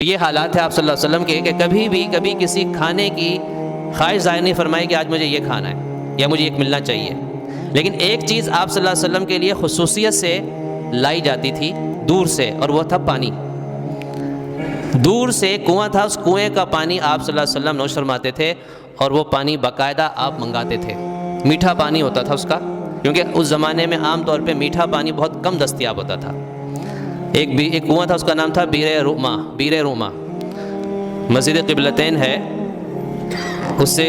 یہ حالات ہے آپ صلی اللہ علیہ وسلم کے کہ کبھی کسی کھانے کی خواہش ظاہر نہیں فرمائی کہ آج مجھے یہ کھانا ہے یا مجھے یہ ملنا چاہیے، لیکن ایک چیز آپ صلی اللہ علیہ وسلم کے لیے خصوصیت سے لائی جاتی تھی دور سے، اور وہ تھا پانی۔ دور سے کنواں تھا، اس کنویں کا پانی آپ صلی اللہ علیہ وسلم نوش فرماتے تھے، اور وہ پانی باقاعدہ آپ منگاتے تھے۔ میٹھا پانی ہوتا تھا اس کا، کیونکہ اس زمانے میں عام طور پہ میٹھا پانی بہت کم دستیاب ہوتا تھا۔ ایک کنواں تھا، اس کا نام تھا بیر روما، مسجد قبلتین ہے، اس سے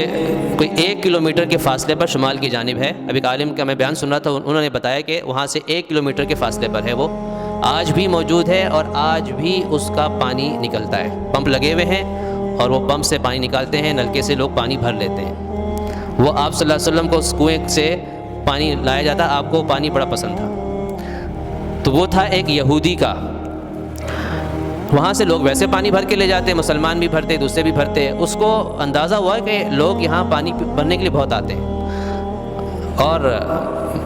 کوئی 1 کلومیٹر کے فاصلے پر شمال کی جانب ہے۔ ابھی ایک عالم کا میں بیان سن رہا تھا، انہوں نے بتایا کہ وہاں سے 1 کلومیٹر کے فاصلے پر ہے، وہ آج بھی موجود ہے اور آج بھی اس کا پانی نکلتا ہے۔ پمپ لگے ہوئے ہیں اور وہ پمپ سے پانی نکالتے ہیں، نلکے سے لوگ پانی بھر لیتے ہیں۔ وہ آپ صلی اللہ علیہ وسلم کو اس کنویں سے پانی لایا جاتا، آپ کو پانی بڑا پسند تھا۔ تو وہ تھا ایک یہودی کا، وہاں سے لوگ ویسے پانی بھر کے لے جاتے، مسلمان بھی بھرتے، دوسرے بھی بھرتے۔ اس کو اندازہ ہوا کہ لوگ یہاں پانی بھرنے کے لیے بہت آتے ہیں، اور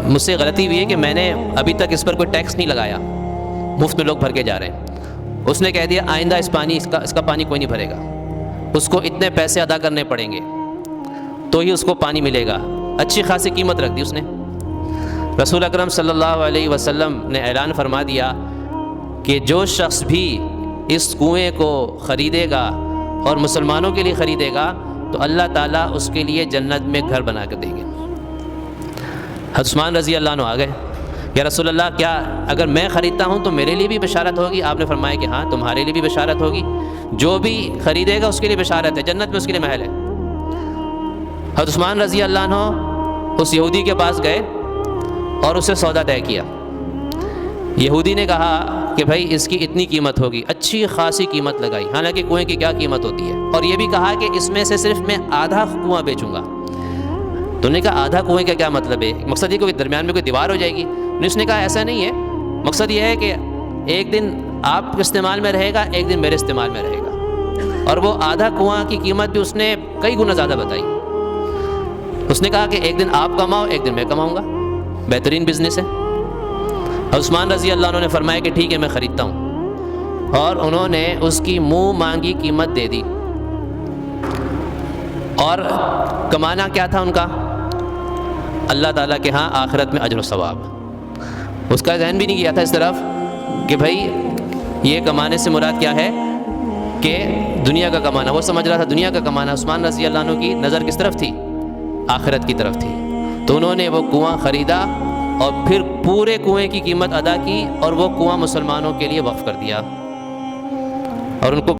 مجھ سے غلطی ہوئی ہے کہ میں نے ابھی تک اس پر کوئی ٹیکس نہیں لگایا، مفت میں لوگ بھر کے جا رہے ہیں۔ اس نے کہہ دیا آئندہ اس کا پانی کوئی نہیں بھرے گا، اس کو اتنے پیسے ادا کرنے پڑیں گے تو ہی اس کو پانی ملے گا۔ اچھی خاصی قیمت رکھ دی اس نے۔ رسول اکرم صلی اللہ علیہ وسلم نے اعلان فرما دیا کہ جو شخص بھی اس کنویں کو خریدے گا اور مسلمانوں کے لیے خریدے گا تو اللہ تعالیٰ اس کے لیے جنت میں گھر بنا کر دیں گے۔ عثمان رضی اللہ عنہ آ گئے، یا رسول اللہ کیا اگر میں خریدتا ہوں تو میرے لیے بھی بشارت ہوگی؟ آپ نے فرمایا کہ ہاں تمہارے لیے بھی بشارت ہوگی، جو بھی خریدے گا اس کے لیے بشارت ہے، جنت میں اس کے لیے محل ہے۔ حضرت عثمان رضی اللہ عنہ اس یہودی کے پاس گئے اور اسے سودا طے کیا۔ یہودی نے کہا کہ بھائی اس کی اتنی قیمت ہوگی، اچھی خاصی قیمت لگائی، حالانکہ کنویں کی کیا قیمت ہوتی ہے، اور یہ بھی کہا کہ اس میں سے صرف میں آدھا کنواں بیچوں گا۔ تو نے کہا آدھا کنویں کا کیا مطلب ہے؟ مقصد یہ کہ درمیان میں کوئی دیوار ہو جائے گی؟ اس نے کہا ایسا نہیں ہے، مقصد یہ ہے کہ ایک دن آپ کے استعمال میں رہے گا، ایک دن میرے استعمال میں رہے گا۔ اور وہ آدھا کنواں کی قیمت بھی اس نے کئی گنا زیادہ بتائی۔ اس نے کہا کہ ایک دن آپ کماؤ، ایک دن میں کماؤں گا، بہترین بزنس ہے۔ عثمان رضی اللہ عنہ نے فرمایا کہ ٹھیک ہے میں خریدتا ہوں، اور انہوں نے اس کی منہ مانگی قیمت دے دی۔ اور کمانا کیا تھا ان کا؟ اللہ تعالیٰ کے ہاں آخرت میں اجر و ثواب۔ اس کا ذہن بھی نہیں کیا تھا اس طرف کہ بھائی یہ کمانے سے مراد کیا ہے کہ دنیا کا کمانا، وہ سمجھ رہا تھا دنیا کا کمانا۔ عثمان رضی اللہ عنہ کی نظر کس طرف تھی؟ آخرت کی طرف تھی۔ تو انہوں نے وہ کنواں خریدا اور پھر پورے کنویں کی قیمت ادا کی، اور وہ کنواں مسلمانوں کے لیے وقف کر دیا، اور ان کو